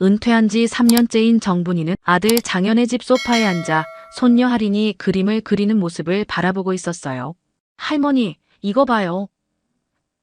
은퇴한 지 3년째인 정분이는 아들 장현의 집 소파에 앉아 손녀 할인이 그림을 그리는 모습을 바라보고 있었어요. 할머니, 이거 봐요.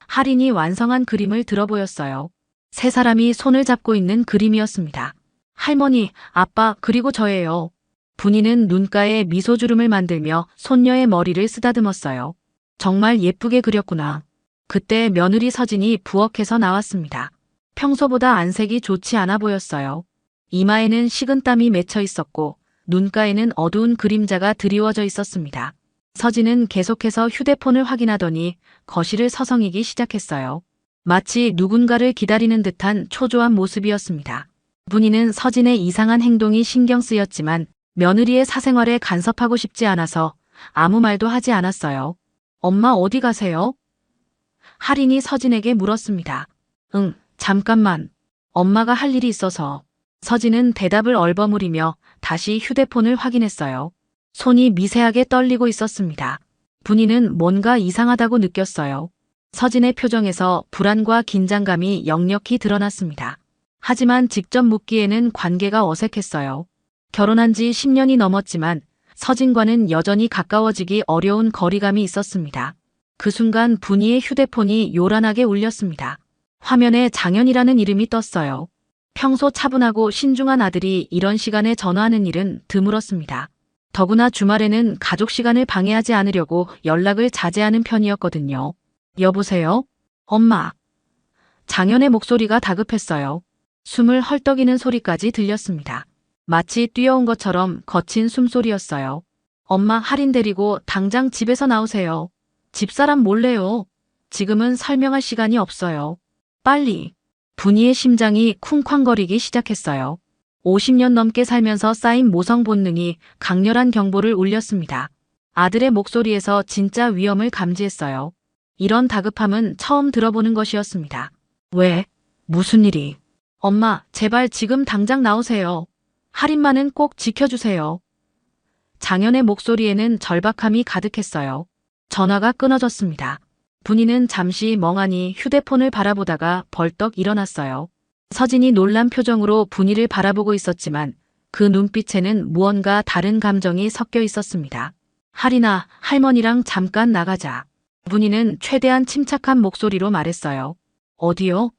할인이 완성한 그림을 들어 보였어요. 세 사람이 손을 잡고 있는 그림이었습니다. 할머니, 아빠, 그리고 저예요. 분이는 눈가에 미소주름을 만들며 손녀의 머리를 쓰다듬었어요. 정말 예쁘게 그렸구나. 그때 며느리 서진이 부엌에서 나왔습니다. 평소보다 안색이 좋지 않아 보였어요. 이마에는 식은땀이 맺혀 있었고 눈가에는 어두운 그림자가 드리워져 있었습니다. 서진은 계속해서 휴대폰을 확인하더니 거실을 서성이기 시작했어요. 마치 누군가를 기다리는 듯한 초조한 모습이었습니다. 분이는 서진의 이상한 행동이 신경 쓰였지만 며느리의 사생활에 간섭하고 싶지 않아서 아무 말도 하지 않았어요. 엄마 어디 가세요? 할인이 서진에게 물었습니다. 응, 잠깐만. 엄마가 할 일이 있어서. 서진은 대답을 얼버무리며 다시 휴대폰을 확인했어요. 손이 미세하게 떨리고 있었습니다. 분이는 뭔가 이상하다고 느꼈어요. 서진의 표정에서 불안과 긴장감이 역력히 드러났습니다. 하지만 직접 묻기에는 관계가 어색했어요. 결혼한 지 10년이 넘었지만 서진과는 여전히 가까워지기 어려운 거리감이 있었습니다. 그 순간 분이의 휴대폰이 요란하게 울렸습니다. 화면에 장현이라는 이름이 떴어요. 평소 차분하고 신중한 아들이 이런 시간에 전화하는 일은 드물었습니다. 더구나 주말에는 가족 시간을 방해하지 않으려고 연락을 자제하는 편이었거든요. 여보세요? 엄마. 장현의 목소리가 다급했어요. 숨을 헐떡이는 소리까지 들렸습니다. 마치 뛰어온 것처럼 거친 숨소리였어요. 엄마, 할인 데리고 당장 집에서 나오세요. 집사람 몰래요. 지금은 설명할 시간이 없어요. 빨리. 분이의 심장이 쿵쾅거리기 시작했어요. 50년 넘게 살면서 쌓인 모성 본능이 강렬한 경보를 울렸습니다. 아들의 목소리에서 진짜 위험을 감지했어요. 이런 다급함은 처음 들어보는 것이었습니다. 왜? 무슨 일이? 엄마, 제발 지금 당장 나오세요. 할인만은 꼭 지켜주세요. 장현의 목소리에는 절박함이 가득했어요. 전화가 끊어졌습니다. 분이는 잠시 멍하니 휴대폰을 바라보다가 벌떡 일어났어요. 서진이 놀란 표정으로 분이를 바라보고 있었지만 그 눈빛에는 무언가 다른 감정이 섞여 있었습니다. 할인아, 할머니랑 잠깐 나가자. 분이는 최대한 침착한 목소리로 말했어요. 어디요?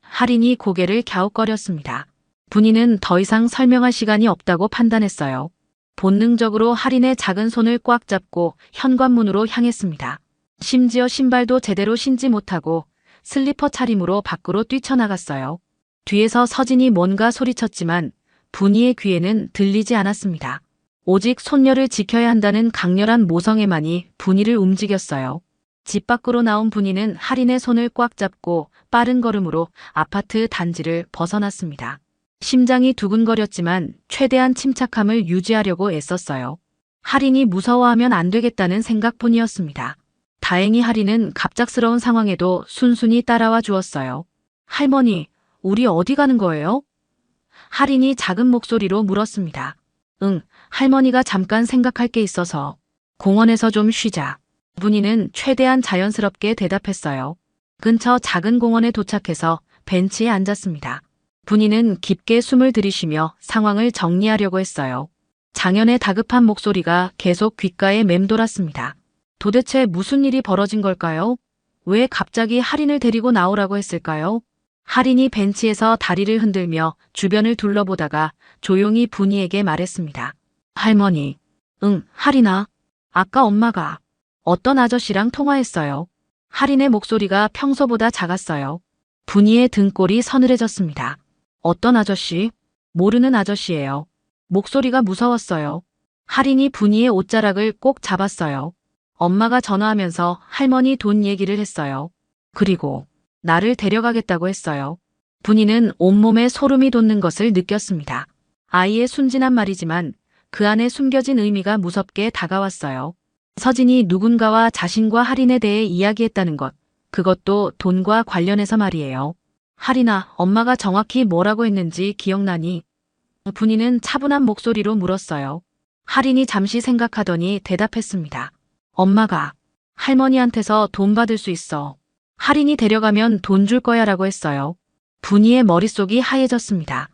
할인이 고개를 갸웃거렸습니다. 분이는 더 이상 설명할 시간이 없다고 판단했어요. 본능적으로 할인의 작은 손을 꽉 잡고 현관문으로 향했습니다. 심지어 신발도 제대로 신지 못하고 슬리퍼 차림으로 밖으로 뛰쳐나갔어요. 뒤에서 서진이 뭔가 소리쳤지만 분이의 귀에는 들리지 않았습니다. 오직 손녀를 지켜야 한다는 강렬한 모성애만이 분이를 움직였어요. 집 밖으로 나온 분이는 할인의 손을 꽉 잡고 빠른 걸음으로 아파트 단지를 벗어났습니다. 심장이 두근거렸지만 최대한 침착함을 유지하려고 애썼어요. 할인이 무서워하면 안 되겠다는 생각뿐이었습니다. 다행히 할인은 갑작스러운 상황에도 순순히 따라와 주었어요. 할머니, 우리 어디 가는 거예요? 할인이 작은 목소리로 물었습니다. 응, 할머니가 잠깐 생각할 게 있어서. 공원에서 좀 쉬자. 분이는 최대한 자연스럽게 대답했어요. 근처 작은 공원에 도착해서 벤치에 앉았습니다. 분이는 깊게 숨을 들이쉬며 상황을 정리하려고 했어요. 장현의 다급한 목소리가 계속 귓가에 맴돌았습니다. 도대체 무슨 일이 벌어진 걸까요? 왜 갑자기 할인을 데리고 나오라고 했을까요? 할인이 벤치에서 다리를 흔들며 주변을 둘러보다가 조용히 분이에게 말했습니다. 할머니. 응, 할인아. 아까 엄마가 어떤 아저씨랑 통화했어요. 할인의 목소리가 평소보다 작았어요. 분이의 등골이 서늘해졌습니다. 어떤 아저씨? 모르는 아저씨예요. 목소리가 무서웠어요. 할인이 분이의 옷자락을 꼭 잡았어요. 엄마가 전화하면서 할머니 돈 얘기를 했어요. 그리고 나를 데려가겠다고 했어요. 분이는 온몸에 소름이 돋는 것을 느꼈습니다. 아이의 순진한 말이지만 그 안에 숨겨진 의미가 무섭게 다가왔어요. 서진이 누군가와 자신과 할인에 대해 이야기했다는 것, 그것도 돈과 관련해서 말이에요. 할인아, 엄마가 정확히 뭐라고 했는지 기억나니? 분이는 차분한 목소리로 물었어요. 할인이 잠시 생각하더니 대답했습니다. 엄마가 할머니한테서 돈 받을 수 있어. 할인이 데려가면 돈 줄 거야 라고 했어요. 분이의 머릿속이 하얘졌습니다.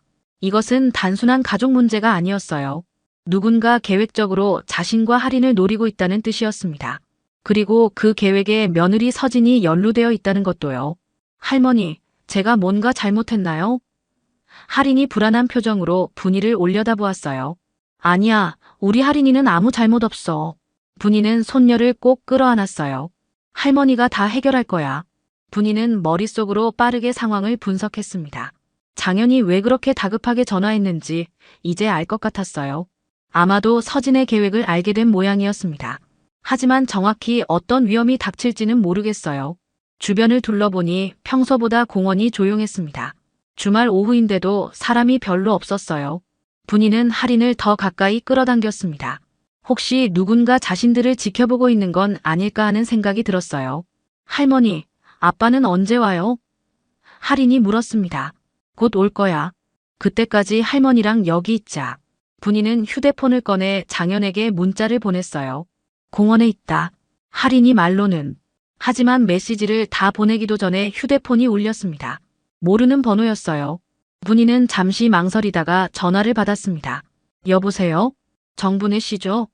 이것은 단순한 가족 문제가 아니었어요. 누군가 계획적으로 자신과 할인을 노리고 있다는 뜻이었습니다. 그리고 그 계획에 며느리 서진이 연루되어 있다는 것도요. 할머니, 제가 뭔가 잘못했나요? 할인이 불안한 표정으로 분이를 올려다보았어요. 아니야, 우리 할인이는 아무 잘못 없어. 분이는 손녀를 꼭 끌어안았어요. 할머니가 다 해결할 거야. 분이는 머릿속으로 빠르게 상황을 분석했습니다. 장현이 왜 그렇게 다급하게 전화했는지 이제 알 것 같았어요. 아마도 서진의 계획을 알게 된 모양이었습니다. 하지만 정확히 어떤 위험이 닥칠지는 모르겠어요. 주변을 둘러보니 평소보다 공원이 조용했습니다. 주말 오후인데도 사람이 별로 없었어요. 분이는 할인을 더 가까이 끌어당겼습니다. 혹시 누군가 자신들을 지켜보고 있는 건 아닐까 하는 생각이 들었어요. 할머니, 아빠는 언제 와요? 할인이 물었습니다. 곧 올 거야. 그때까지 할머니랑 여기 있자. 분이는 휴대폰을 꺼내 장현에게 문자를 보냈어요. 공원에 있다. 할인이 말로는. 하지만 메시지를 다 보내기도 전에 휴대폰이 울렸습니다. 모르는 번호였어요. 분이는 잠시 망설이다가 전화를 받았습니다. 여보세요? 정분혜 씨죠?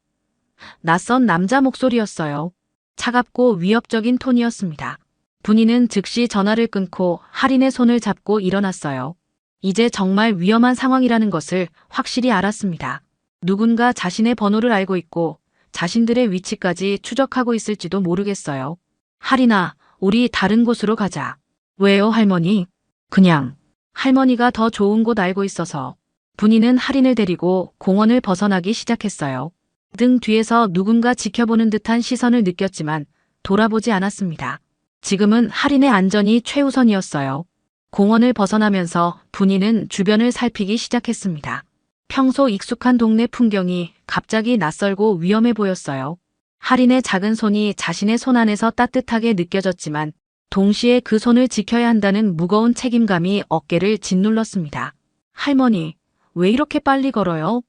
낯선 남자 목소리였어요. 차갑고 위협적인 톤이었습니다. 분이는 즉시 전화를 끊고 할인의 손을 잡고 일어났어요. 이제 정말 위험한 상황이라는 것을 확실히 알았습니다. 누군가 자신의 번호를 알고 있고 자신들의 위치까지 추적하고 있을지도 모르겠어요. 할인아, 우리 다른 곳으로 가자. 왜요, 할머니? 그냥. 할머니가 더 좋은 곳 알고 있어서. 분이는 할인을 데리고 공원을 벗어나기 시작했어요. 등 뒤에서 누군가 지켜보는 듯한 시선을 느꼈지만 돌아보지 않았습니다. 지금은 할인의 안전이 최우선이었어요. 공원을 벗어나면서 분이는 주변을 살피기 시작했습니다. 평소 익숙한 동네 풍경이 갑자기 낯설고 위험해 보였어요. 할인의 작은 손이 자신의 손 안에서 따뜻하게 느껴졌지만 동시에 그 손을 지켜야 한다는 무거운 책임감이 어깨를 짓눌렀습니다. 할머니, 왜 이렇게 빨리 걸어요?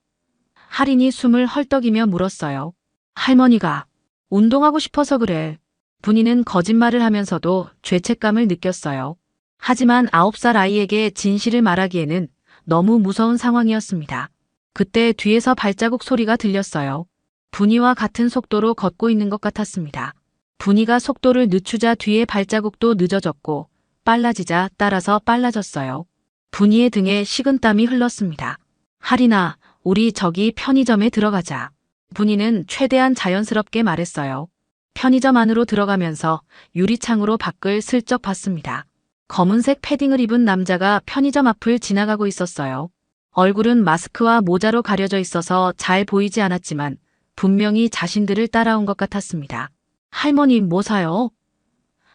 할인이 숨을 헐떡이며 물었어요. 할머니가 운동하고 싶어서 그래. 분이는 거짓말을 하면서도 죄책감을 느꼈어요. 하지만 9살 아이에게 진실을 말하기에는 너무 무서운 상황이었습니다. 그때 뒤에서 발자국 소리가 들렸어요. 분이와 같은 속도로 걷고 있는 것 같았습니다. 분이가 속도를 늦추자 뒤의 발자국도 늦어졌고 빨라지자 따라서 빨라졌어요. 분이의 등에 식은땀이 흘렀습니다. 할인아, 우리 저기 편의점에 들어가자. 분이는 최대한 자연스럽게 말했어요. 편의점 안으로 들어가면서 유리창으로 밖을 슬쩍 봤습니다. 검은색 패딩을 입은 남자가 편의점 앞을 지나가고 있었어요. 얼굴은 마스크와 모자로 가려져 있어서 잘 보이지 않았지만 분명히 자신들을 따라온 것 같았습니다. 할머니, 뭐 사요?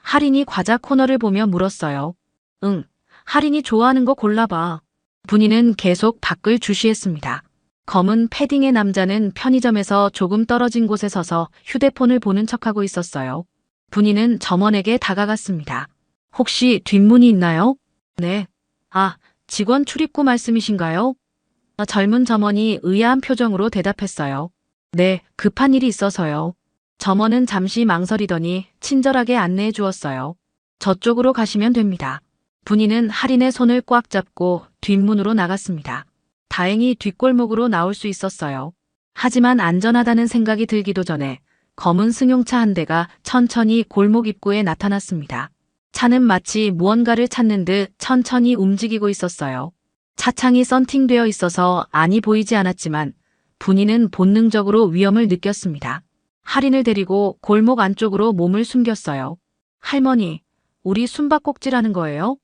할인이 과자 코너를 보며 물었어요. 응, 할인이 좋아하는 거 골라봐. 분이는 계속 밖을 주시했습니다. 검은 패딩의 남자는 편의점에서 조금 떨어진 곳에 서서 휴대폰을 보는 척하고 있었어요. 분이는 점원에게 다가갔습니다. 혹시 뒷문이 있나요? 네. 아, 직원 출입구 말씀이신가요? 젊은 점원이 의아한 표정으로 대답했어요. 네, 급한 일이 있어서요. 점원은 잠시 망설이더니 친절하게 안내해 주었어요. 저쪽으로 가시면 됩니다. 분이는 할인의 손을 꽉 잡고 뒷문으로 나갔습니다. 다행히 뒷골목으로 나올 수 있었어요. 하지만 안전하다는 생각이 들기도 전에 검은 승용차 한 대가 천천히 골목 입구에 나타났습니다. 차는 마치 무언가를 찾는 듯 천천히 움직이고 있었어요. 차창이 썬팅되어 있어서 안이 보이지 않았지만 분이는 본능적으로 위험을 느꼈습니다. 할인을 데리고 골목 안쪽으로 몸을 숨겼어요. 할머니, 우리 숨바꼭질하는 거예요?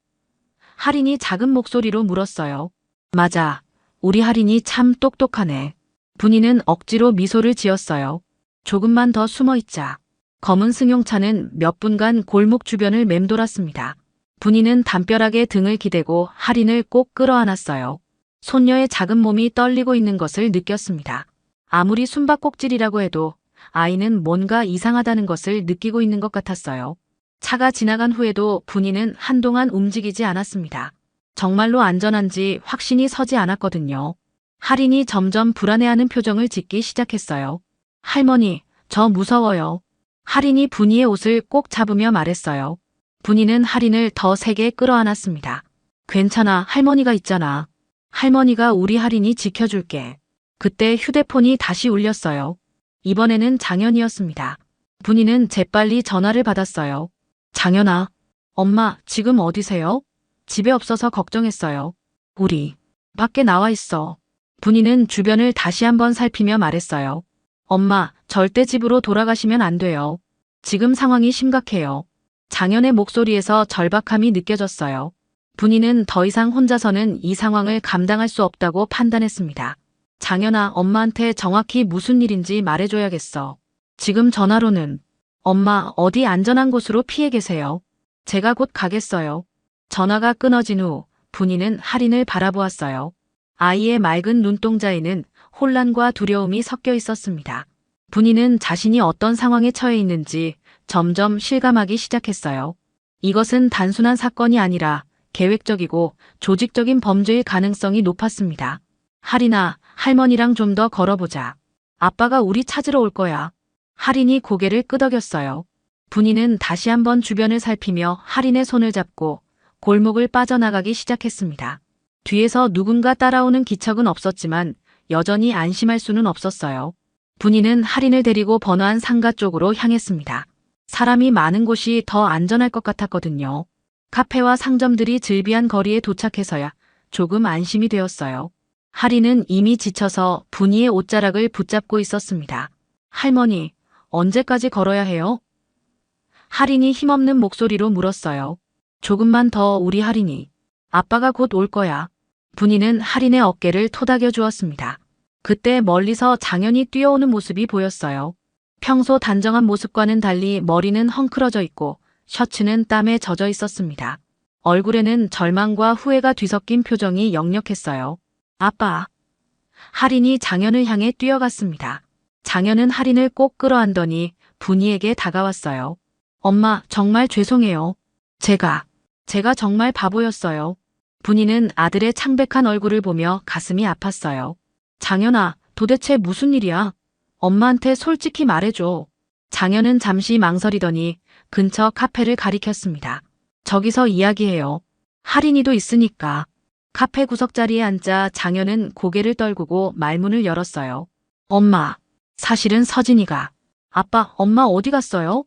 할인이 작은 목소리로 물었어요. 맞아. 우리 할인이 참 똑똑하네. 분이는 억지로 미소를 지었어요. 조금만 더 숨어 있자. 검은 승용차는 몇 분간 골목 주변을 맴돌았습니다. 분이는 담벼락에 등을 기대고 할인을 꼭 끌어안았어요. 손녀의 작은 몸이 떨리고 있는 것을 느꼈습니다. 아무리 숨바꼭질이라고 해도 아이는 뭔가 이상하다는 것을 느끼고 있는 것 같았어요. 차가 지나간 후에도 분이는 한동안 움직이지 않았습니다. 정말로 안전한지 확신이 서지 않았거든요. 할인이 점점 불안해하는 표정을 짓기 시작했어요. 할머니, 저 무서워요. 할인이 분이의 옷을 꼭 잡으며 말했어요. 분이는 할인을 더 세게 끌어안았습니다. 괜찮아, 할머니가 있잖아. 할머니가 우리 할인이 지켜줄게. 그때 휴대폰이 다시 울렸어요. 이번에는 장현이었습니다. 분이는 재빨리 전화를 받았어요. 장현아, 엄마 지금 어디세요? 집에 없어서 걱정했어요. 우리 밖에 나와 있어. 분이는 주변을 다시 한번 살피며 말했어요. 엄마, 절대 집으로 돌아가시면 안 돼요. 지금 상황이 심각해요. 장현의 목소리에서 절박함이 느껴졌어요. 분이는 더 이상 혼자서는 이 상황을 감당할 수 없다고 판단했습니다. 장현아, 엄마한테 정확히 무슨 일인지 말해줘야겠어. 지금 전화로는 엄마 어디 안전한 곳으로 피해 계세요. 제가 곧 가겠어요. 전화가 끊어진 후 분이는 할인을 바라보았어요. 아이의 맑은 눈동자에는 혼란과 두려움이 섞여 있었습니다. 분이는 자신이 어떤 상황에 처해 있는지 점점 실감하기 시작했어요. 이것은 단순한 사건이 아니라 계획적이고 조직적인 범죄일 가능성이 높았습니다. 할인아, 할머니랑 좀 더 걸어보자. 아빠가 우리 찾으러 올 거야. 할인이 고개를 끄덕였어요. 분이는 다시 한번 주변을 살피며 할인의 손을 잡고 골목을 빠져나가기 시작했습니다. 뒤에서 누군가 따라오는 기척은 없었지만 여전히 안심할 수는 없었어요. 분이는 할인을 데리고 번화한 상가 쪽으로 향했습니다. 사람이 많은 곳이 더 안전할 것 같았거든요. 카페와 상점들이 즐비한 거리에 도착해서야 조금 안심이 되었어요. 할인은 이미 지쳐서 분이의 옷자락을 붙잡고 있었습니다. 할머니, 언제까지 걸어야 해요? 할인이 힘없는 목소리로 물었어요. 조금만 더 우리 할인이. 아빠가 곧 올 거야. 분이는 할인의 어깨를 토닥여 주었습니다. 그때 멀리서 장현이 뛰어오는 모습이 보였어요. 평소 단정한 모습과는 달리 머리는 헝클어져 있고 셔츠는 땀에 젖어 있었습니다. 얼굴에는 절망과 후회가 뒤섞인 표정이 역력했어요. 아빠. 할인이 장현을 향해 뛰어갔습니다. 장현은 할인을 꼭 끌어안더니 분이에게 다가왔어요. 엄마, 정말 죄송해요. 제가 정말 바보였어요. 분이는 아들의 창백한 얼굴을 보며 가슴이 아팠어요. 장현아, 도대체 무슨 일이야? 엄마한테 솔직히 말해줘. 장현은 잠시 망설이더니 근처 카페를 가리켰습니다. 저기서 이야기해요. 할인이도 있으니까. 카페 구석자리에 앉자 장현은 고개를 떨구고 말문을 열었어요. 엄마, 사실은 서진이가. 아빠, 엄마 어디 갔어요?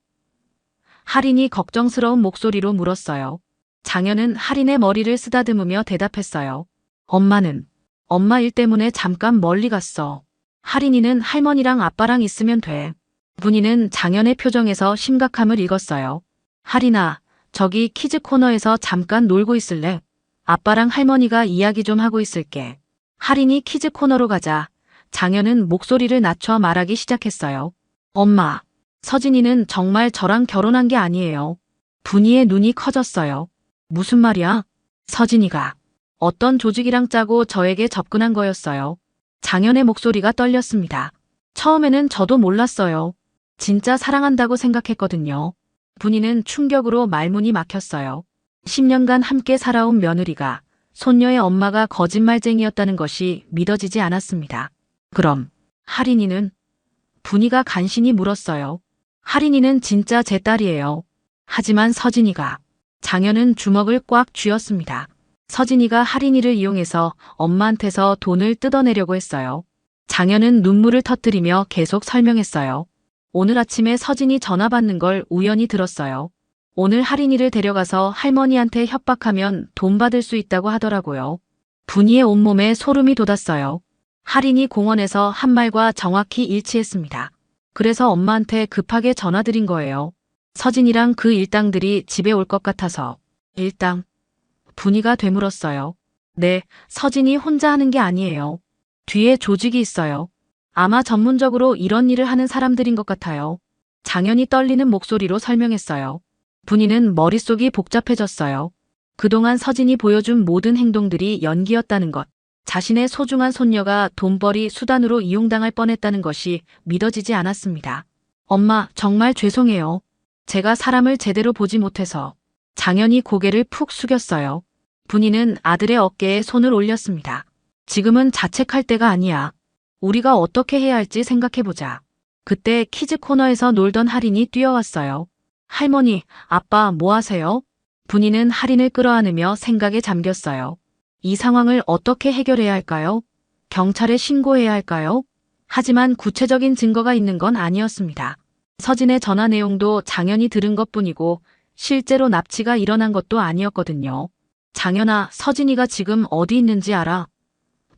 할인이 걱정스러운 목소리로 물었어요. 장현은 할인의 머리를 쓰다듬으며 대답했어요. 엄마는 엄마 일 때문에 잠깐 멀리 갔어. 할인이는 할머니랑 아빠랑 있으면 돼. 분이는 장현의 표정에서 심각함을 읽었어요. 할인아, 저기 키즈 코너에서 잠깐 놀고 있을래? 아빠랑 할머니가 이야기 좀 하고 있을게. 할인이 키즈 코너로 가자 장현은 목소리를 낮춰 말하기 시작했어요. 엄마, 서진이는 정말 저랑 결혼한 게 아니에요. 분이의 눈이 커졌어요. 무슨 말이야? 서진이가 어떤 조직이랑 짜고 저에게 접근한 거였어요. 장현의 목소리가 떨렸습니다. 처음에는 저도 몰랐어요. 진짜 사랑한다고 생각했거든요. 분이는 충격으로 말문이 막혔어요. 10년간 함께 살아온 며느리가 손녀의 엄마가 거짓말쟁이였다는 것이 믿어지지 않았습니다. 그럼 할인이는? 분이가 간신히 물었어요. 할인이는 진짜 제 딸이에요. 하지만 서진이가. 장현은 주먹을 꽉 쥐었습니다. 서진이가 할인이를 이용해서 엄마한테서 돈을 뜯어내려고 했어요. 장현은 눈물을 터뜨리며 계속 설명했어요. 오늘 아침에 서진이 전화 받는 걸 우연히 들었어요. 오늘 할인이를 데려가서 할머니한테 협박하면 돈 받을 수 있다고 하더라고요. 분이의 온몸에 소름이 돋았어요. 할인이 공원에서 한 말과 정확히 일치했습니다. 그래서 엄마한테 급하게 전화드린 거예요. 서진이랑 그 일당들이 집에 올 것 같아서. 일당? 분이가 되물었어요. 네, 서진이 혼자 하는 게 아니에요. 뒤에 조직이 있어요. 아마 전문적으로 이런 일을 하는 사람들인 것 같아요. 장현이 떨리는 목소리로 설명했어요. 분이는 머릿속이 복잡해졌어요. 그동안 서진이 보여준 모든 행동들이 연기였다는 것. 자신의 소중한 손녀가 돈벌이 수단으로 이용당할 뻔했다는 것이 믿어지지 않았습니다. 엄마, 정말 죄송해요. 제가 사람을 제대로 보지 못해서. 장현이 고개를 푹 숙였어요. 분이는 아들의 어깨에 손을 올렸습니다. 지금은 자책할 때가 아니야. 우리가 어떻게 해야 할지 생각해보자. 그때 키즈 코너에서 놀던 할인이 뛰어왔어요. 할머니, 아빠 뭐 하세요? 분이는 할인을 끌어안으며 생각에 잠겼어요. 이 상황을 어떻게 해결해야 할까요? 경찰에 신고해야 할까요? 하지만 구체적인 증거가 있는 건 아니었습니다. 서진의 전화 내용도 장현이 들은 것뿐이고 실제로 납치가 일어난 것도 아니었거든요. 장현아, 서진이가 지금 어디 있는지 알아?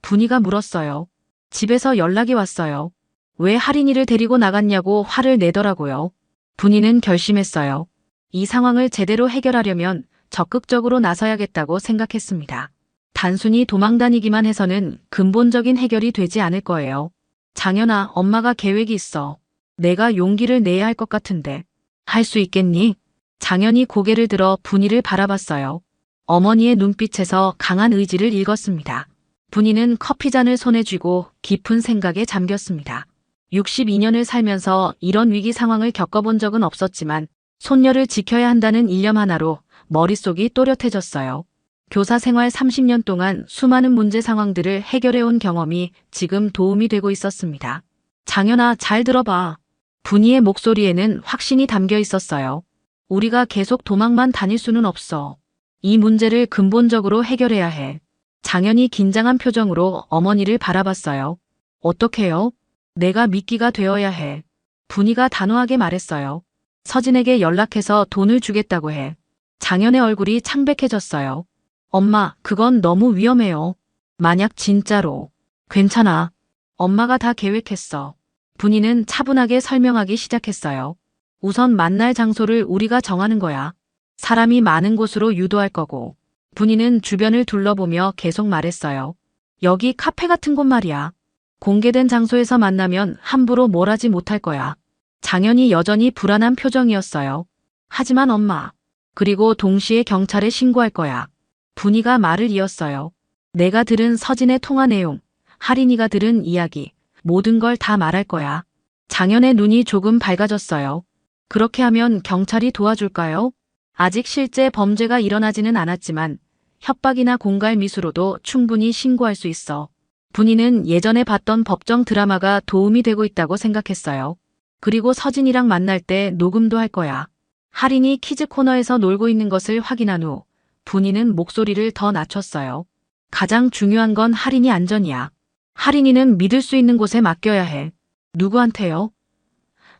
분이가 물었어요. 집에서 연락이 왔어요. 왜 할인이를 데리고 나갔냐고 화를 내더라고요. 분이는 결심했어요. 이 상황을 제대로 해결하려면 적극적으로 나서야겠다고 생각했습니다. 단순히 도망다니기만 해서는 근본적인 해결이 되지 않을 거예요. 장현아, 엄마가 계획이 있어. 내가 용기를 내야 할 것 같은데. 할 수 있겠니? 장현이 고개를 들어 분이를 바라봤어요. 어머니의 눈빛에서 강한 의지를 읽었습니다. 분이는 커피잔을 손에 쥐고 깊은 생각에 잠겼습니다. 62년을 살면서 이런 위기 상황을 겪어본 적은 없었지만 손녀를 지켜야 한다는 일념 하나로 머릿속이 또렷해졌어요. 교사 생활 30년 동안 수많은 문제 상황들을 해결해온 경험이 지금 도움이 되고 있었습니다. 장현아, 잘 들어봐. 분이의 목소리에는 확신이 담겨 있었어요. 우리가 계속 도망만 다닐 수는 없어. 이 문제를 근본적으로 해결해야 해. 장현이 긴장한 표정으로 어머니를 바라봤어요. 어떻게요? 내가 미끼가 되어야 해. 분이가 단호하게 말했어요. 서진에게 연락해서 돈을 주겠다고 해. 장현의 얼굴이 창백해졌어요. 엄마, 그건 너무 위험해요. 만약 진짜로. 괜찮아. 엄마가 다 계획했어. 분이는 차분하게 설명하기 시작했어요. 우선 만날 장소를 우리가 정하는 거야. 사람이 많은 곳으로 유도할 거고. 분이는 주변을 둘러보며 계속 말했어요. 여기 카페 같은 곳 말이야. 공개된 장소에서 만나면 함부로 뭘 하지 못할 거야. 장현이 여전히 불안한 표정이었어요. 하지만 엄마. 그리고 동시에 경찰에 신고할 거야. 분이가 말을 이었어요. 내가 들은 서진의 통화 내용, 할인이가 들은 이야기, 모든 걸 다 말할 거야. 장현의 눈이 조금 밝아졌어요. 그렇게 하면 경찰이 도와줄까요? 아직 실제 범죄가 일어나지는 않았지만 협박이나 공갈 미수로도 충분히 신고할 수 있어. 분이는 예전에 봤던 법정 드라마가 도움이 되고 있다고 생각했어요. 그리고 서진이랑 만날 때 녹음도 할 거야. 할인이 키즈 코너에서 놀고 있는 것을 확인한 후 분이는 목소리를 더 낮췄어요. 가장 중요한 건 할인이 안전이야. 할인이는 믿을 수 있는 곳에 맡겨야 해. 누구한테요?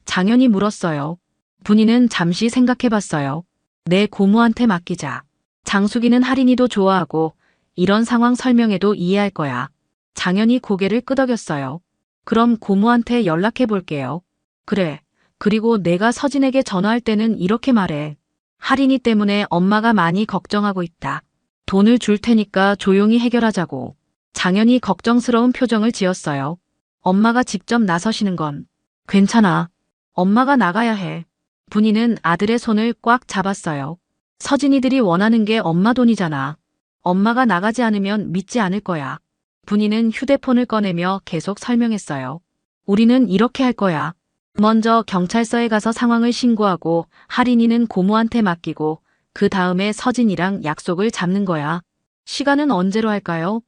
장현이 물었어요. 분이는 잠시 생각해봤어요. 내 고모한테 맡기자. 장숙이는 할인이도 좋아하고 이런 상황 설명해도 이해할 거야. 장현이 고개를 끄덕였어요. 그럼 고모한테 연락해 볼게요. 그래. 그리고 내가 서진에게 전화할 때는 이렇게 말해. 할인이 때문에 엄마가 많이 걱정하고 있다. 돈을 줄 테니까 조용히 해결하자고. 장현이 걱정스러운 표정을 지었어요. 엄마가 직접 나서시는 건 괜찮아. 엄마가 나가야 해. 분이는 아들의 손을 꽉 잡았어요. 서진이들이 원하는 게 엄마 돈이잖아. 엄마가 나가지 않으면 믿지 않을 거야. 분이는 휴대폰을 꺼내며 계속 설명했어요. 우리는 이렇게 할 거야. 먼저 경찰서에 가서 상황을 신고하고 할인이는 고모한테 맡기고 그 다음에 서진이랑 약속을 잡는 거야. 시간은 언제로 할까요?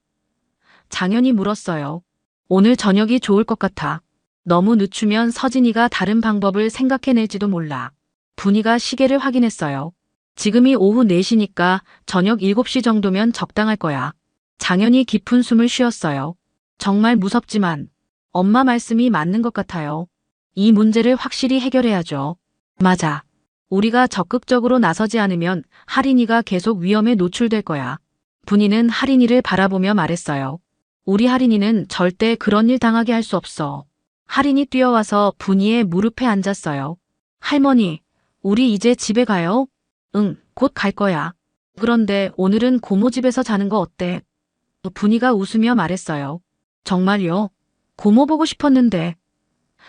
장현이 물었어요. 오늘 저녁이 좋을 것 같아. 너무 늦추면 서진이가 다른 방법을 생각해낼지도 몰라. 분이가 시계를 확인했어요. 지금이 오후 4시니까 저녁 7시 정도면 적당할 거야. 장현이 깊은 숨을 쉬었어요. 정말 무섭지만 엄마 말씀이 맞는 것 같아요. 이 문제를 확실히 해결해야죠. 맞아. 우리가 적극적으로 나서지 않으면 할인이가 계속 위험에 노출될 거야. 분이는 할인이를 바라보며 말했어요. 우리 할인이는 절대 그런 일 당하게 할 수 없어. 할인이 뛰어와서 분이의 무릎에 앉았어요. 할머니, 우리 이제 집에 가요? 응, 곧 갈 거야. 그런데 오늘은 고모 집에서 자는 거 어때? 분이가 웃으며 말했어요. 정말요? 고모 보고 싶었는데.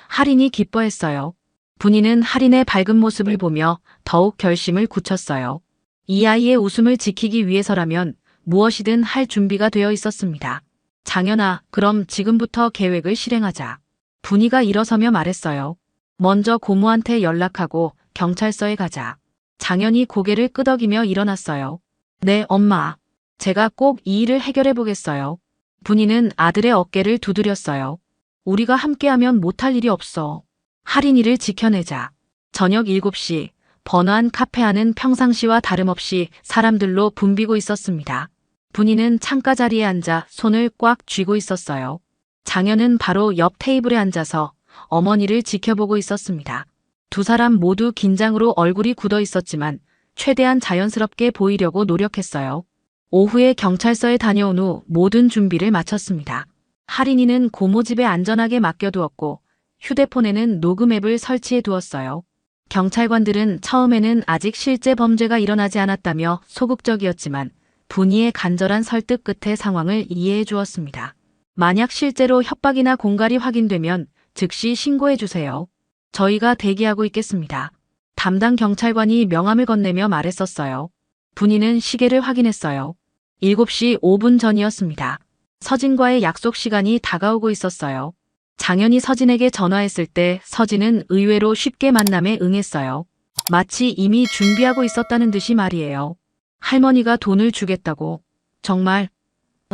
할인이 기뻐했어요. 분이는 할인의 밝은 모습을 보며 더욱 결심을 굳혔어요. 이 아이의 웃음을 지키기 위해서라면 무엇이든 할 준비가 되어 있었습니다. 장현아, 그럼 지금부터 계획을 실행하자. 분이가 일어서며 말했어요. 먼저 고모한테 연락하고 경찰서에 가자. 장현이 고개를 끄덕이며 일어났어요. 네, 엄마. 제가 꼭 이 일을 해결해 보겠어요. 분이는 아들의 어깨를 두드렸어요. 우리가 함께하면 못할 일이 없어. 할인이를 지켜내자. 저녁 7시, 번화한 카페 안은 평상시와 다름없이 사람들로 붐비고 있었습니다. 분이는 창가 자리에 앉아 손을 꽉 쥐고 있었어요. 장현은 바로 옆 테이블에 앉아서 어머니를 지켜보고 있었습니다. 두 사람 모두 긴장으로 얼굴이 굳어 있었지만 최대한 자연스럽게 보이려고 노력했어요. 오후에 경찰서에 다녀온 후 모든 준비를 마쳤습니다. 할인이는 고모 집에 안전하게 맡겨두었고 휴대폰에는 녹음 앱을 설치해 두었어요. 경찰관들은 처음에는 아직 실제 범죄가 일어나지 않았다며 소극적이었지만 분이의 간절한 설득 끝에 상황을 이해해 주었습니다. 만약 실제로 협박이나 공갈이 확인되면 즉시 신고해 주세요. 저희가 대기하고 있겠습니다. 담당 경찰관이 명함을 건네며 말했었어요. 분이는 시계를 확인했어요. 7시 5분 전이었습니다. 서진과의 약속 시간이 다가오고 있었어요. 장현이 서진에게 전화했을 때 서진은 의외로 쉽게 만남에 응했어요. 마치 이미 준비하고 있었다는 듯이 말이에요. 할머니가 돈을 주겠다고. 정말?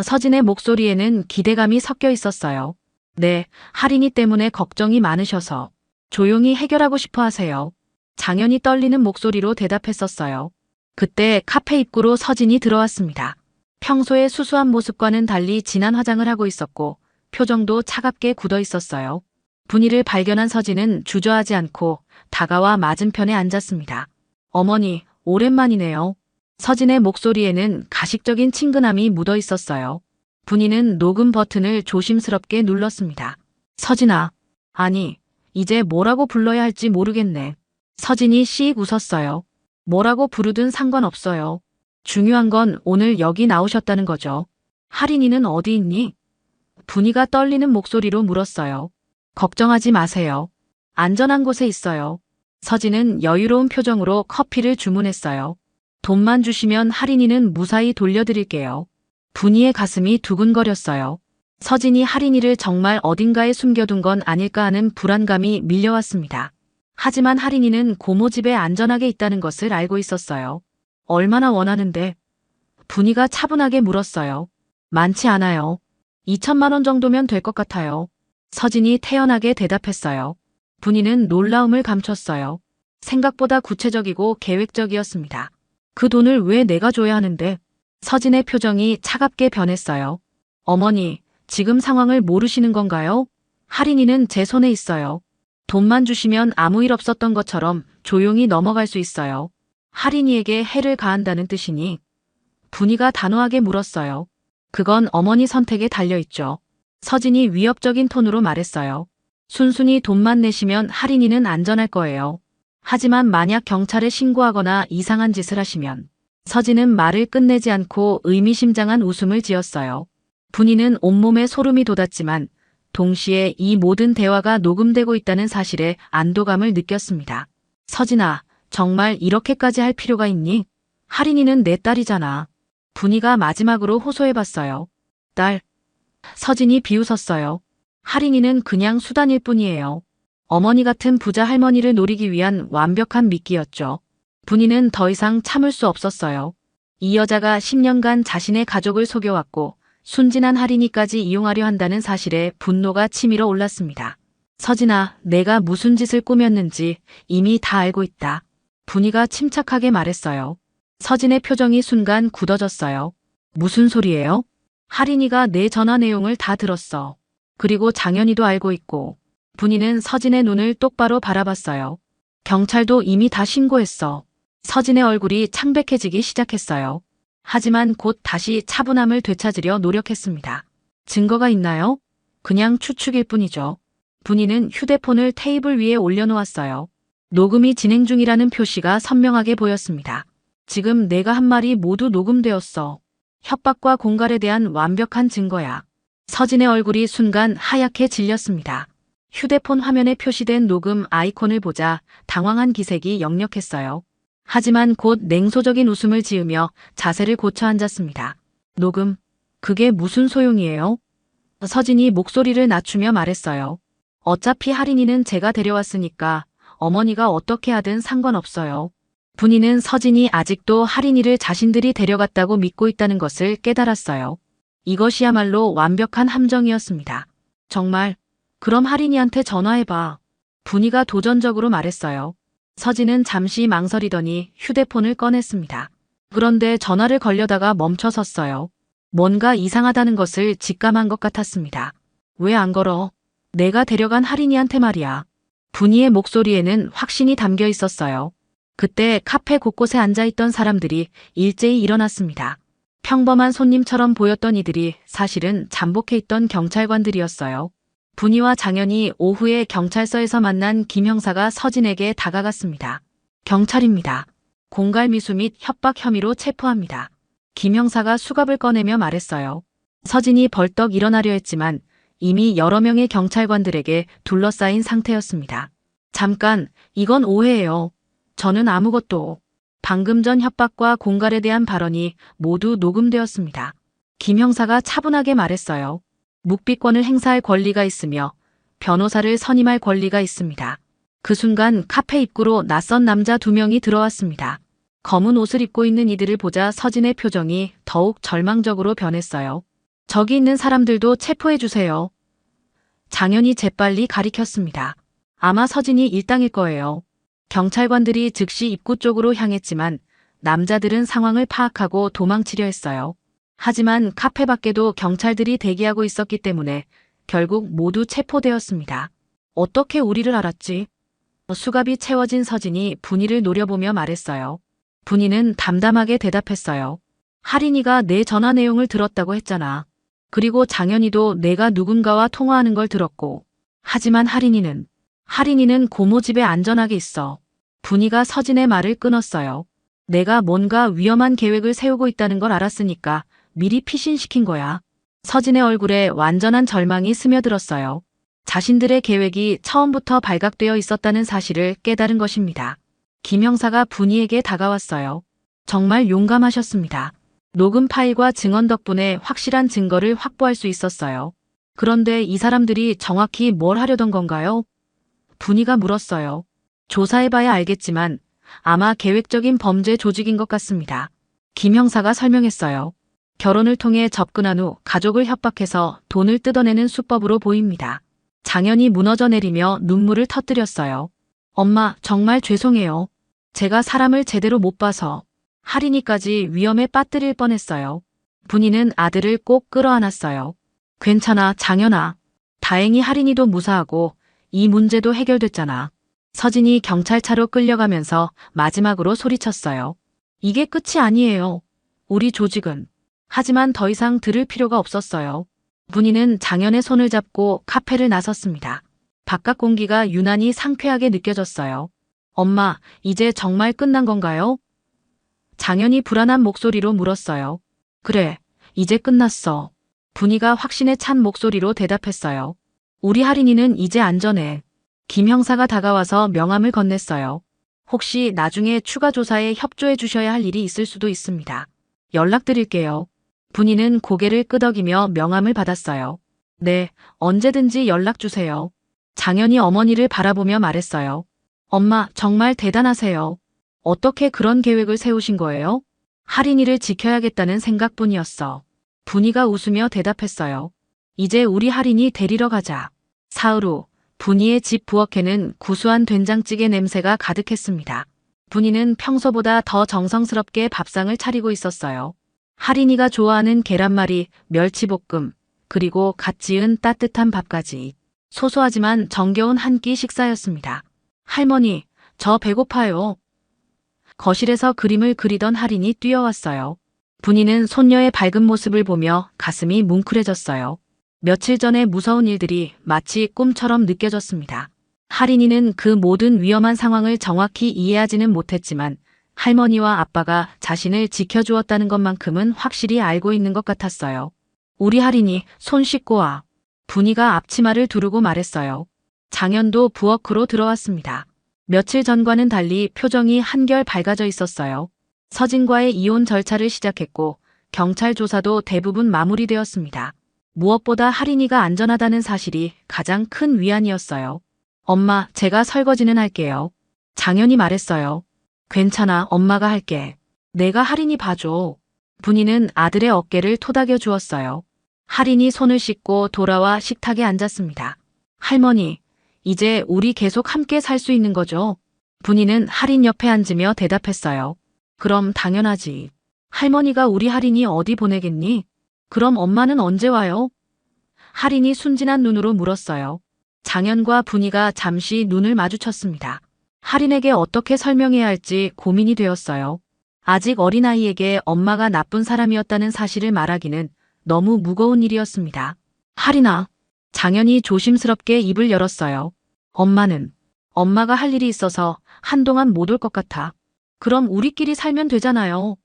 서진의 목소리에는 기대감이 섞여 있었어요. 네, 할인이 때문에 걱정이 많으셔서 조용히 해결하고 싶어 하세요. 장현이 떨리는 목소리로 대답했었어요. 그때 카페 입구로 서진이 들어왔습니다. 평소의 수수한 모습과는 달리 진한 화장을 하고 있었고 표정도 차갑게 굳어 있었어요. 분이를 발견한 서진은 주저하지 않고 다가와 맞은편에 앉았습니다. 어머니, 오랜만이네요. 서진의 목소리에는 가식적인 친근함이 묻어 있었어요. 분이는 녹음 버튼을 조심스럽게 눌렀습니다. 서진아. 아니, 이제 뭐라고 불러야 할지 모르겠네. 서진이 씩 웃었어요. 뭐라고 부르든 상관없어요. 중요한 건 오늘 여기 나오셨다는 거죠. 할인이는 어디 있니? 분이가 떨리는 목소리로 물었어요. 걱정하지 마세요. 안전한 곳에 있어요. 서진은 여유로운 표정으로 커피를 주문했어요. 돈만 주시면 할인이는 무사히 돌려드릴게요. 분이의 가슴이 두근거렸어요. 서진이 할인이를 정말 어딘가에 숨겨둔 건 아닐까 하는 불안감이 밀려왔습니다. 하지만 할인이는 고모 집에 안전하게 있다는 것을 알고 있었어요. 얼마나 원하는데? 분이가 차분하게 물었어요. 많지 않아요. 2천만 원 정도면 될 것 같아요. 서진이 태연하게 대답했어요. 분이는 놀라움을 감췄어요. 생각보다 구체적이고 계획적이었습니다. 그 돈을 왜 내가 줘야 하는데? 서진의 표정이 차갑게 변했어요. 어머니, 지금 상황을 모르시는 건가요? 할인이는 제 손에 있어요. 돈만 주시면 아무 일 없었던 것처럼 조용히 넘어갈 수 있어요. 할인이에게 해를 가한다는 뜻이니? 분이가 단호하게 물었어요. 그건 어머니 선택에 달려있죠. 서진이 위협적인 톤으로 말했어요. 순순히 돈만 내시면 할인이는 안전할 거예요. 하지만 만약 경찰에 신고하거나 이상한 짓을 하시면 서진은 말을 끝내지 않고 의미심장한 웃음을 지었어요. 분이는 온몸에 소름이 돋았지만 동시에 이 모든 대화가 녹음되고 있다는 사실에 안도감을 느꼈습니다. 서진아, 정말 이렇게까지 할 필요가 있니? 할인이는 내 딸이잖아. 분이가 마지막으로 호소해봤어요. 딸. 서진이 비웃었어요. 할인이는 그냥 수단일 뿐이에요. 어머니 같은 부자 할머니를 노리기 위한 완벽한 미끼였죠. 분이는 더 이상 참을 수 없었어요. 이 여자가 10년간 자신의 가족을 속여왔고 순진한 할인이까지 이용하려 한다는 사실에 분노가 치밀어 올랐습니다. 서진아, 내가 무슨 짓을 꾸몄는지 이미 다 알고 있다. 분이가 침착하게 말했어요. 서진의 표정이 순간 굳어졌어요. 무슨 소리예요? 할인이가 내 전화 내용을 다 들었어. 그리고 장현이도 알고 있고. 분이는 서진의 눈을 똑바로 바라봤어요. 경찰도 이미 다 신고했어. 서진의 얼굴이 창백해지기 시작했어요. 하지만 곧 다시 차분함을 되찾으려 노력했습니다. 증거가 있나요? 그냥 추측일 뿐이죠. 분이는 휴대폰을 테이블 위에 올려놓았어요. 녹음이 진행 중이라는 표시가 선명하게 보였습니다. 지금 내가 한 말이 모두 녹음되었어. 협박과 공갈에 대한 완벽한 증거야. 서진의 얼굴이 순간 하얗게 질렸습니다. 휴대폰 화면에 표시된 녹음 아이콘을 보자 당황한 기색이 역력했어요. 하지만 곧 냉소적인 웃음을 지으며 자세를 고쳐 앉았습니다. 녹음, 그게 무슨 소용이에요? 서진이 목소리를 낮추며 말했어요. 어차피 할인이는 제가 데려왔으니까 어머니가 어떻게 하든 상관없어요. 분이는 서진이 아직도 할인이를 자신들이 데려갔다고 믿고 있다는 것을 깨달았어요. 이것이야말로 완벽한 함정이었습니다. 정말, 그럼 할인이한테 전화해봐. 분이가 도전적으로 말했어요. 서진은 잠시 망설이더니 휴대폰을 꺼냈습니다. 그런데 전화를 걸려다가 멈춰섰어요. 뭔가 이상하다는 것을 직감한 것 같았습니다. 왜 안 걸어? 내가 데려간 할인이한테 말이야. 분이의 목소리에는 확신이 담겨 있었어요. 그때 카페 곳곳에 앉아있던 사람들이 일제히 일어났습니다. 평범한 손님처럼 보였던 이들이 사실은 잠복해 있던 경찰관들이었어요. 분이와 장현이 오후에 경찰서에서 만난 김 형사가 서진에게 다가갔습니다. 경찰입니다. 공갈미수 및 협박 혐의로 체포합니다. 김 형사가 수갑을 꺼내며 말했어요. 서진이 벌떡 일어나려 했지만 이미 여러 명의 경찰관들에게 둘러싸인 상태였습니다. 잠깐, 이건 오해예요. 저는 아무것도. 방금 전 협박과 공갈에 대한 발언이 모두 녹음되었습니다. 김 형사가 차분하게 말했어요. 묵비권을 행사할 권리가 있으며 변호사를 선임할 권리가 있습니다. 그 순간 카페 입구로 낯선 남자 2명이 들어왔습니다. 검은 옷을 입고 있는 이들을 보자 서진의 표정이 더욱 절망적으로 변했어요. 저기 있는 사람들도 체포해주세요. 장현이 재빨리 가리켰습니다. 아마 서진이 일당일 거예요. 경찰관들이 즉시 입구 쪽으로 향했지만 남자들은 상황을 파악하고 도망치려 했어요. 하지만 카페 밖에도 경찰들이 대기하고 있었기 때문에 결국 모두 체포되었습니다. 어떻게 우리를 알았지? 수갑이 채워진 서진이 분이를 노려보며 말했어요. 분이는 담담하게 대답했어요. 할인이가 내 전화 내용을 들었다고 했잖아. 그리고 장현이도 내가 누군가와 통화하는 걸 들었고. 하지만 할인이는 고모 집에 안전하게 있어. 분이가 서진의 말을 끊었어요. 내가 뭔가 위험한 계획을 세우고 있다는 걸 알았으니까 미리 피신시킨 거야. 서진의 얼굴에 완전한 절망이 스며들었어요. 자신들의 계획이 처음부터 발각되어 있었다는 사실을 깨달은 것입니다. 김 형사가 분이에게 다가왔어요. 정말 용감하셨습니다. 녹음 파일과 증언 덕분에 확실한 증거를 확보할 수 있었어요. 그런데 이 사람들이 정확히 뭘 하려던 건가요? 분이가 물었어요. 조사해봐야 알겠지만 아마 계획적인 범죄 조직인 것 같습니다. 김 형사가 설명했어요. 결혼을 통해 접근한 후 가족을 협박해서 돈을 뜯어내는 수법으로 보입니다. 장현이 무너져 내리며 눈물을 터뜨렸어요. 엄마, 정말 죄송해요. 제가 사람을 제대로 못 봐서. 할인이까지 위험에 빠뜨릴 뻔했어요. 분이는 아들을 꼭 끌어안았어요. 괜찮아, 장현아. 다행히 할인이도 무사하고 이 문제도 해결됐잖아. 서진이 경찰차로 끌려가면서 마지막으로 소리쳤어요. 이게 끝이 아니에요. 우리 조직은. 하지만 더 이상 들을 필요가 없었어요. 분이는 장현의 손을 잡고 카페를 나섰습니다. 바깥 공기가 유난히 상쾌하게 느껴졌어요. 엄마, 이제 정말 끝난 건가요? 장현이 불안한 목소리로 물었어요. 그래, 이제 끝났어. 분이가 확신에 찬 목소리로 대답했어요. 우리 할인이는 이제 안전해. 김 형사가 다가와서 명함을 건넸어요. 혹시 나중에 추가 조사에 협조해 주셔야 할 일이 있을 수도 있습니다. 연락드릴게요. 분이는 고개를 끄덕이며 명함을 받았어요. 네, 언제든지 연락 주세요. 장현이 어머니를 바라보며 말했어요. 엄마, 정말 대단하세요. 어떻게 그런 계획을 세우신 거예요? 할인이를 지켜야겠다는 생각뿐이었어. 분이가 웃으며 대답했어요. 이제 우리 할인이 데리러 가자. 사흘 후 분이의 집 부엌에는 구수한 된장찌개 냄새가 가득했습니다. 분이는 평소보다 더 정성스럽게 밥상을 차리고 있었어요. 할인이가 좋아하는 계란말이, 멸치볶음, 그리고 갓 지은 따뜻한 밥까지. 소소하지만 정겨운 한 끼 식사였습니다. 할머니, 저 배고파요. 거실에서 그림을 그리던 할인이 뛰어왔어요. 분이는 손녀의 밝은 모습을 보며 가슴이 뭉클해졌어요. 며칠 전의 무서운 일들이 마치 꿈처럼 느껴졌습니다. 할인이는 그 모든 위험한 상황을 정확히 이해하지는 못했지만 할머니와 아빠가 자신을 지켜주었다는 것만큼은 확실히 알고 있는 것 같았어요. 우리 할인이 손 씻고 와. 분이가 앞치마를 두르고 말했어요. 장현도 부엌으로 들어왔습니다. 며칠 전과는 달리 표정이 한결 밝아져 있었어요. 서진과의 이혼 절차를 시작했고 경찰 조사도 대부분 마무리되었습니다. 무엇보다 할인이가 안전하다는 사실이 가장 큰 위안이었어요. 엄마, 제가 설거지는 할게요. 장현이 말했어요. 괜찮아, 엄마가 할게. 내가 할인이 봐줘. 분이는 아들의 어깨를 토닥여 주었어요. 할인이 손을 씻고 돌아와 식탁에 앉았습니다. 할머니, 이제 우리 계속 함께 살 수 있는 거죠? 분이는 할인 옆에 앉으며 대답했어요. 그럼 당연하지. 할머니가 우리 할인이 어디 보내겠니? 그럼 엄마는 언제 와요? 할인이 순진한 눈으로 물었어요. 장현과 분이가 잠시 눈을 마주쳤습니다. 할인에게 어떻게 설명해야 할지 고민이 되었어요. 아직 어린아이에게 엄마가 나쁜 사람이었다는 사실을 말하기는 너무 무거운 일이었습니다. 할인아, 장현이 조심스럽게 입을 열었어요. 엄마가 할 일이 있어서 한동안 못 올 것 같아. 그럼 우리끼리 살면 되잖아요.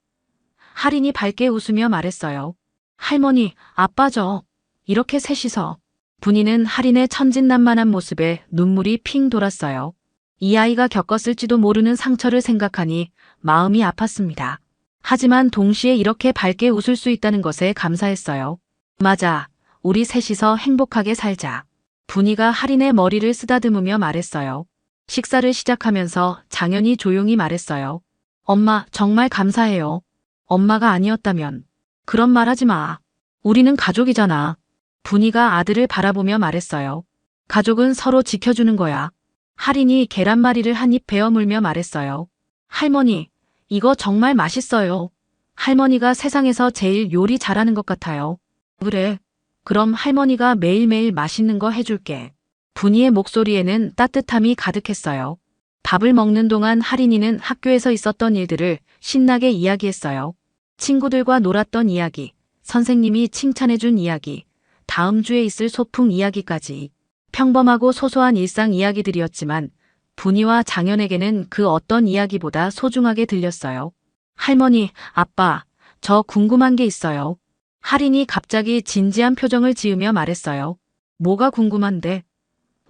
할인이 밝게 웃으며 말했어요. 할머니, 아빠죠. 이렇게 셋이서. 분이는 할인의 천진난만한 모습에 눈물이 핑 돌았어요. 이 아이가 겪었을지도 모르는 상처를 생각하니 마음이 아팠습니다. 하지만 동시에 이렇게 밝게 웃을 수 있다는 것에 감사했어요. 맞아. 우리 셋이서 행복하게 살자. 분이가 할인의 머리를 쓰다듬으며 말했어요. 식사를 시작하면서 장현이 조용히 말했어요. 엄마, 정말 감사해요. 엄마가 아니었다면. 그런 말 하지 마. 우리는 가족이잖아. 분이가 아들을 바라보며 말했어요. 가족은 서로 지켜주는 거야. 할인이 계란말이를 한 입 베어 물며 말했어요. 할머니, 이거 정말 맛있어요. 할머니가 세상에서 제일 요리 잘하는 것 같아요. 그래. 그럼 할머니가 매일매일 맛있는 거 해줄게. 분이의 목소리에는 따뜻함이 가득했어요. 밥을 먹는 동안 할인이는 학교에서 있었던 일들을 신나게 이야기했어요. 친구들과 놀았던 이야기, 선생님이 칭찬해준 이야기, 다음 주에 있을 소풍 이야기까지. 평범하고 소소한 일상 이야기들이었지만 분이와 장현에게는 그 어떤 이야기보다 소중하게 들렸어요. 할머니, 아빠, 저 궁금한 게 있어요. 할인이 갑자기 진지한 표정을 지으며 말했어요. 뭐가 궁금한데?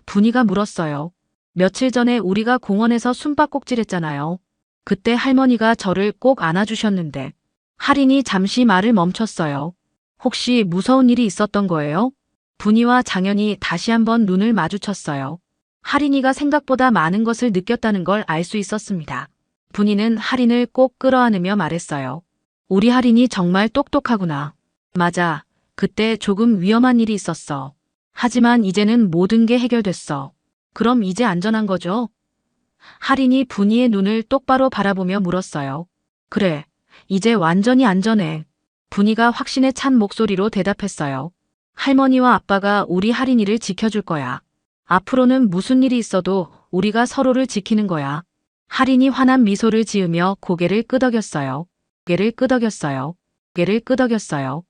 분이가 물었어요. 며칠 전에 우리가 공원에서 숨바꼭질했잖아요. 그때 할머니가 저를 꼭 안아주셨는데. 할인이 잠시 말을 멈췄어요. 혹시 무서운 일이 있었던 거예요? 분이와 장현이 다시 한번 눈을 마주쳤어요. 할인이가 생각보다 많은 것을 느꼈다는 걸 알 수 있었습니다. 분이는 할인을 꼭 끌어안으며 말했어요. 우리 할인이 정말 똑똑하구나. 맞아. 그때 조금 위험한 일이 있었어. 하지만 이제는 모든 게 해결됐어. 그럼 이제 안전한 거죠? 할인이 분이의 눈을 똑바로 바라보며 물었어요. 그래. 이제 완전히 안전해. 분이가 확신에 찬 목소리로 대답했어요. 할머니와 아빠가 우리 할인이를 지켜줄 거야. 앞으로는 무슨 일이 있어도 우리가 서로를 지키는 거야. 할인이 환한 미소를 지으며 고개를 끄덕였어요. 고개를 끄덕였어요. 고개를 끄덕였어요.